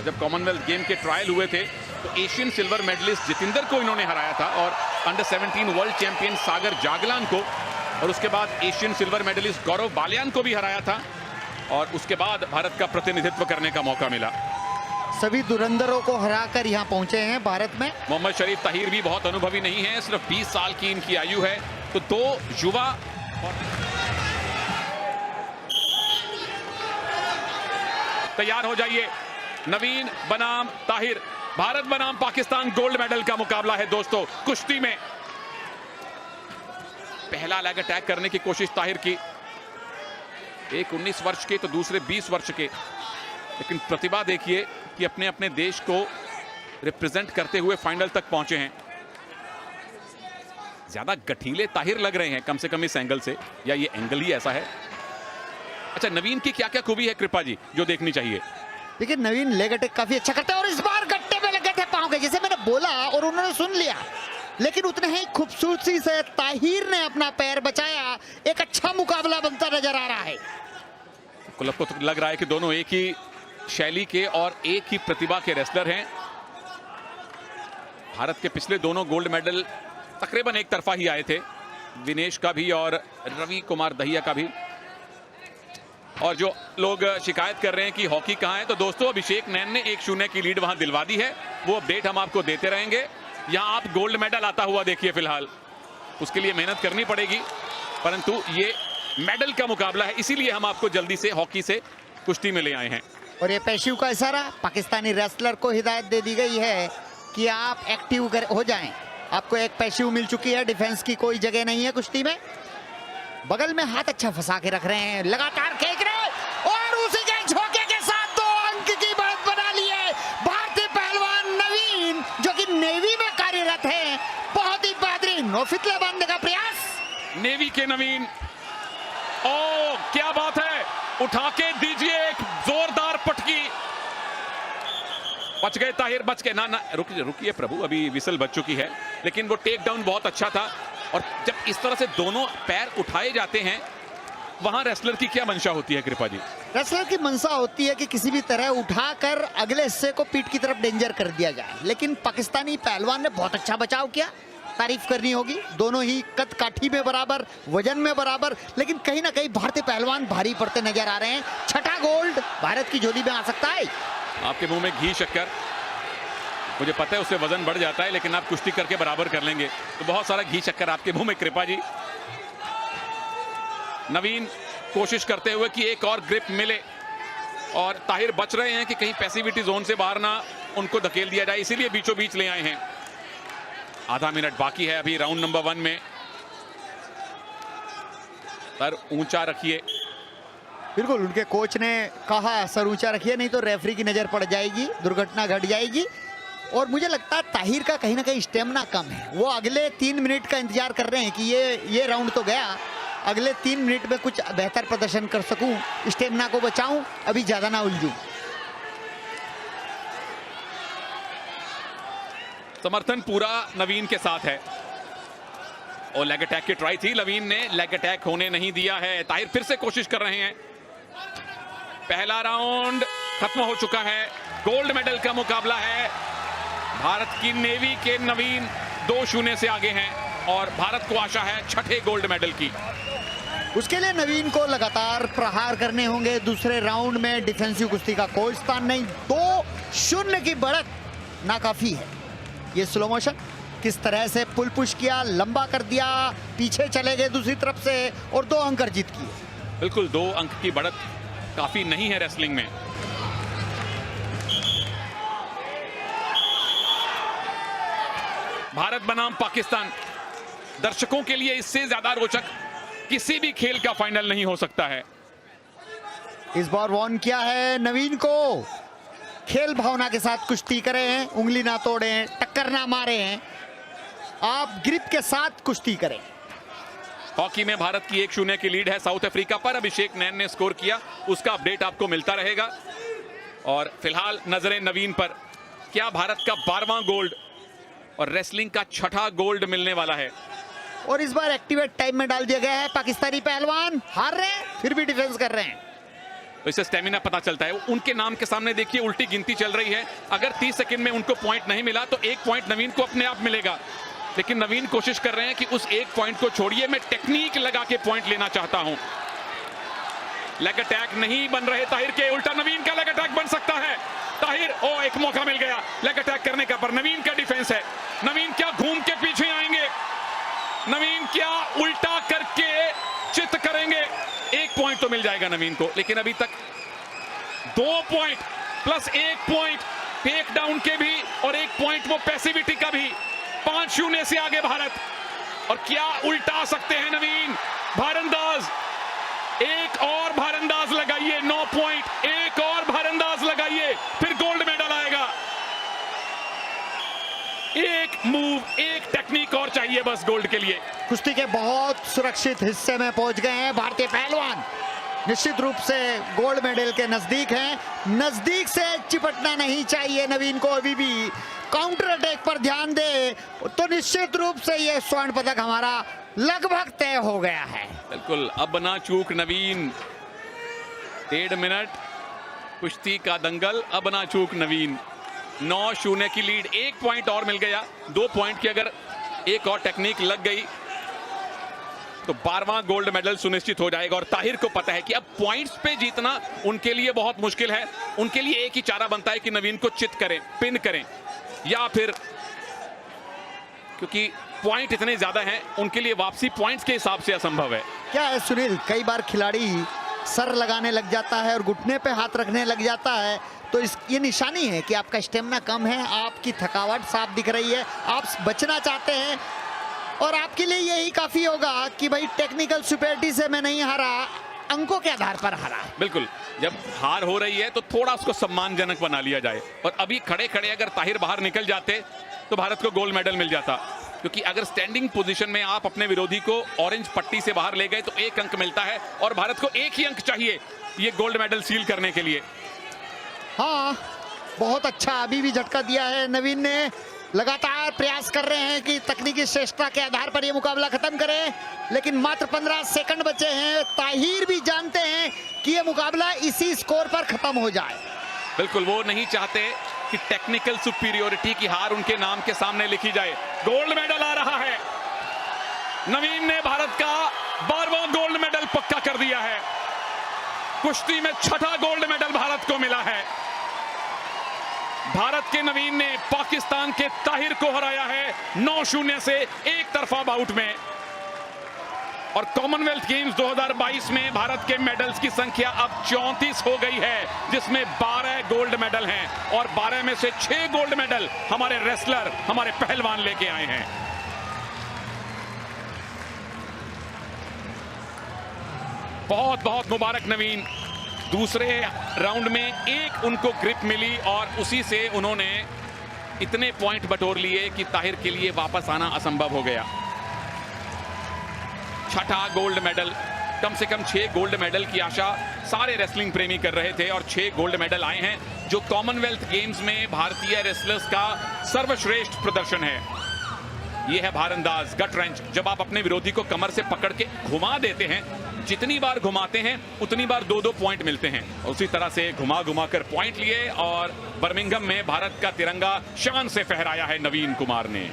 जब Commonwealth game के trial हुए थे तो एशियन सिल्वर मेडलिस्ट जितेंद्र को इन्होंने हराया था और अंडर 17 वर्ल्ड चैंपियन सागर जागलान को, और उसके बाद एशियन सिल्वर मेडलिस्ट गौरव बालियान को भी हराया था और उसके बाद भारत का प्रतिनिधित्व करने का मौका मिला। सभी धुरंधरों को हराकर यहाँ पहुंचे हैं भारत में। मोहम्मद शरीफ ताहिर भी बहुत अनुभवी नहीं है, सिर्फ 20 साल की इनकी आयु है। तो दो युवा तैयार हो जाइए। नवीन बनाम ताहिर, भारत बनाम पाकिस्तान गोल्ड मेडल का मुकाबला है दोस्तों। कुश्ती में पहला लेग अटैक करने की कोशिश ताहिर की, एक 19 वर्ष के तो दूसरे 20 वर्ष के, लेकिन प्रतिभा देखिए कि अपने अपने देश को रिप्रेजेंट करते हुए फाइनल तक पहुंचे हैं। ज्यादा गठीले ताहिर लग रहे हैं कम से कम इस एंगल से, या ये एंगल ही ऐसा है। अच्छा, नवीन की क्या क्या खूबी है कृपा जी जो देखनी चाहिए? देखिए नवीन लेग अटैक काफी अच्छा करता है और इस बार गट्टे में लगे थे पांव के, जैसे मैंने बोला और उन्होंने सुन लिया, लेकिन उतने ही खूबसूरती से ताहिर ने अपना पैर बचाया। एक अच्छा मुकाबला बनता नजर आ रहा है। क्लब को तो लग रहा है कि दोनों एक ही शैली के और एक ही प्रतिभा के रेसलर हैं। भारत के पिछले दोनों गोल्ड मेडल तकरीबन एक तरफा ही आए थे, विनेश का भी और रवि कुमार दहिया का भी। और जो लोग शिकायत कर रहे हैं कि हॉकी कहां है, तो दोस्तों अभिषेक नैन ने 1-0 की लीड वहां दिलवा दी है। वो अपडेट हम आपको देते रहेंगे। यहां आप गोल्ड मेडल आता हुआ देखिए, फिलहाल उसके लिए मेहनत करनी पड़ेगी, परंतु ये मेडल का मुकाबला है, इसीलिए हम आपको जल्दी से हॉकी से कुश्ती में ले आए हैं। और ये पेशिव का इशारा पाकिस्तानी रेसलर को हिदायत दे दी गई है कि आप एक्टिव हो जाएं। आपको एक पेशिव मिल चुकी है, डिफेंस की कोई जगह नहीं है कुश्ती में। बगल में हाथ अच्छा फंसा के रख रहे हैं, लगातार खींच रहे हैं और उसी के झोंके के साथ 2 अंक की बढ़त बना ली है भारतीय पहलवान नवीन, जो कि नेवी में कार्यरत है। बहुत ही बेहतरीन नौफितले बांधने का प्रयास नेवी के नवीन। ओ क्या बात है, उठा के दीजिए एक जोरदार पटकी। बच गए ताहिर, बच गए। ना रुकिए प्रभु, अभी विसल बच चुकी है, लेकिन वो टेक डाउन बहुत अच्छा था। और जब इस तरह से दोनों पैर उठाए जाते हैं, वहां रेसलर की क्या मंशा होती है कृपा जी? रेसलर की मंशा होती है कि किसी भी तरह उठाकर अगले हिस्से को पीठ की तरफ डेंजर कर दिया जाए, लेकिन पाकिस्तानी पहलवान ने बहुत अच्छा बचाव किया, तारीफ करनी होगी। दोनों ही कद काठी में बराबर, वजन में बराबर, लेकिन कहीं ना कहीं भारतीय पहलवान भारी पड़ते नजर आ रहे हैं। छठा गोल्ड भारत की झोली में आ सकता है। आपके मुंह में घी शक्कर, मुझे पता है उससे वजन बढ़ जाता है, लेकिन आप कुश्ती करके बराबर कर लेंगे, तो बहुत सारा घी शक्कर आपके मुंह में कृपा जी। नवीन कोशिश करते हुए कि एक और ग्रिप मिले, और ताहिर बच रहे हैं कि कहीं पैसिविटी जोन से बाहर ना उनको धकेल दिया जाए, इसीलिए बीचों बीच ले आए हैं। आधा मिनट बाकी है अभी राउंड नंबर 1 में। सर ऊंचा रखिए। बिल्कुल, उनके कोच ने कहा सर ऊंचा रखिए, नहीं तो रेफरी की नजर पड़ जाएगी, दुर्घटना घट जाएगी। और मुझे लगता है ताहिर का कहीं ना कहीं स्टेमिना कम है। वो अगले 3 मिनट का इंतजार कर रहे हैं कि ये राउंड तो गया, अगले 3 मिनट में कुछ बेहतर प्रदर्शन कर सकूं, स्टेमिना को बचाऊं, अभी ज्यादा ना उलझूं। समर्थन पूरा नवीन के साथ है और लेग अटैक की ट्राई थी, नवीन ने लेग अटैक होने नहीं दिया है। ताहिर फिर से कोशिश कर रहे हैं। पहला राउंड खत्म हो चुका है, गोल्ड मेडल का मुकाबला है। भारत की नेवी के नवीन 2-0 से आगे हैं और भारत को आशा है 6ठे गोल्ड मेडल की। उसके लिए नवीन को लगातार प्रहार करने होंगे दूसरे राउंड में। डिफेंसिव कुश्ती का कोई स्थान नहीं, 2-0 की बढ़त नाकाफी है। ये स्लो मोशन किस तरह से पुल पुश किया, लंबा कर दिया, पीछे चले गए दूसरी तरफ से और 2 अंक अर्जित किए। बिल्कुल 2 अंक की बढ़त काफी नहीं है रेसलिंग में। भारत बनाम पाकिस्तान, दर्शकों के लिए इससे ज्यादा रोचक किसी भी खेल का फाइनल नहीं हो सकता है। इस बार वॉर्न किया है नवीन को, खेल भावना के साथ कुश्ती करें, उंगली ना तोड़ें, टक्कर ना मारें, आप ग्रिप के साथ कुश्ती करें। हॉकी में भारत की 1-0 की लीड है साउथ अफ्रीका पर। अभिषेक नैन ने स्कोर किया, उसका अपडेट आपको मिलता रहेगा। और फिलहाल नजरें नवीन पर। क्या भारत का 12वां गोल्ड और रेसलिंग का 6ठा गोल्ड मिलने वाला है? और इस बार एक्टिवेट टाइम में डाल दिया गया है। पाकिस्तानी पहलवान हार रहे हैं, फिर भी डिफेंस कर रहे हैं। तो इससे स्टेमिना पता चलता है। उनके नाम के सामने देखिए उल्टी गिनती चल रही है। अगर 30 सेकंड में उनको पॉइंट नहीं मिला तो 1 पॉइंट नवीन को अपने आप मिलेगा, लेकिन नवीन कोशिश कर रहे हैं कि उस 1 पॉइंट को छोड़िए, मैं टेक्निक लगा के पॉइंट लेना चाहता हूं। लेग अटैक नहीं बन रहे ताहिर के, उल्टा नवीन का लेग अटैक बन सकता है। ताहिर, ओ एक मौका मिल गया लेग अटैक करने का, पर नवीन का डिफेंस है। नवीन क्या घूम के पीछे आएंगे, नवीन क्या उल्टा करके चित करेंगे। 1 पॉइंट तो मिल जाएगा नवीन को, लेकिन अभी तक 2 point plus 1 point take down के भी और 1 पॉइंट वो पैसिविटी का भी। 5-0 से आगे भारत। और क्या उल्टा सकते हैं नवीन। भारंदाज, एक और भारंदाज लगाइए, 9 पॉइंट, एक और भारंदाज लगाइए, फिर गोल्ड मेडल आएगा। एक मूव, एक टेक्निक और चाहिए बस गोल्ड के लिए। कुश्ती के बहुत सुरक्षित हिस्से में पहुंच गए हैं भारतीय पहलवान। निश्चित रूप से गोल्ड मेडल के नजदीक हैं। नजदीक से चिपटना नहीं चाहिए नवीन को अभी भी। काउंटर अटैक पर ध्यान दे तो निश्चित रूप से ये स्वर्ण पदक हमारा लगभग तय हो गया है। बिल्कुल, अब ना चूक नवीन। 1.5 मिनट कुश्ती का दंगल, अब ना चूक नवीन। 9-0 की लीड, 1 पॉइंट और मिल गया। 2 पॉइंट की अगर एक और टेक्निक लग गई तो 12वां गोल्ड मेडल सुनिश्चित हो जाएगा। और ताहिर को पता है कि अब पॉइंट्स पे जीतना उनके लिए बहुत मुश्किल है। उनके लिए एक ही चारा बनता है कि नवीन को चित करें, पिन करें, या फिर क्योंकि पॉइंट इतने ज्यादा हैं उनके लिए वापसी पॉइंट्स के हिसाब से असंभव है। क्या है सुनील, कई बार खिलाड़ी सर लगाने लग जाता है और घुटने पे हाथ रखने लग जाता है, तो ये निशानी है कि आपका स्टेमिना कम है, आपकी थकावट साफ दिख रही है, आप बचना चाहते हैं। और आपके लिए यही काफी होगा कि भाई टेक्निकल सुपेरिटी से मैं नहीं हारा, अंकों के आधार पर हारा। बिल्कुल, जब हार हो रही है तो थोड़ा उसको सम्मानजनक बना लिया जाए। और अभी खड़े खड़े अगर ताहिर बाहर निकल जाते तो भारत को गोल्ड मेडल मिल जाता, क्योंकि अगर स्टैंडिंग पोजीशन में आप अपने विरोधी को ऑरेंज पट्टी से बाहर ले गए तो 1 अंक मिलता है और भारत को 1 ही अंक चाहिए ये गोल्ड मेडल सील करने के लिए। हाँ, बहुत अच्छा अभी भी झटका दिया है नवीन ने। लगातार प्रयास कर रहे हैं कि तकनीकी श्रेष्ठता के आधार पर यह मुकाबला खत्म करें, लेकिन मात्र 15 सेकंड बचे हैं। ताहिर भी जानते हैं कि यह मुकाबला इसी स्कोर पर खत्म हो जाए। बिल्कुल, वो नहीं चाहते कि टेक्निकल सुपीरियोरिटी की हार उनके नाम के सामने लिखी जाए। गोल्ड मेडल आ रहा है। नवीन ने भारत का 12वां गोल्ड मेडल पक्का कर दिया है। कुश्ती में 6ठा गोल्ड मेडल भारत को मिला है। भारत के नवीन ने पाकिस्तान के ताहिर को हराया है 9-0 से एक तरफा बाउट में। और कॉमनवेल्थ गेम्स 2022 में भारत के मेडल्स की संख्या अब 34 हो गई है, जिसमें 12 गोल्ड मेडल हैं और 12 में से 6 गोल्ड मेडल हमारे रेसलर, हमारे पहलवान लेके आए हैं। बहुत बहुत मुबारक नवीन। दूसरे राउंड में एक उनको ग्रिप मिली और उसी से उन्होंने इतने पॉइंट बटोर लिए कि ताहिर के लिए वापस आना असंभव हो गया। 6ठा गोल्ड मेडल, कम से कम 6 गोल्ड मेडल की आशा सारे रेसलिंग प्रेमी कर रहे थे और 6 गोल्ड मेडल आए हैं, जो कॉमनवेल्थ गेम्स में भारतीय रेसलर्स का सर्वश्रेष्ठ प्रदर्शन है। यह है भारंदाज, गट रेंच। जब आप अपने विरोधी को कमर से पकड़ के घुमा देते हैं, जितनी बार घुमाते हैं उतनी बार 2-2 पॉइंट मिलते हैं। उसी तरह से घुमा घुमा कर पॉइंट लिए और बर्मिंघम में भारत का तिरंगा शान से फहराया है नवीन कुमार ने।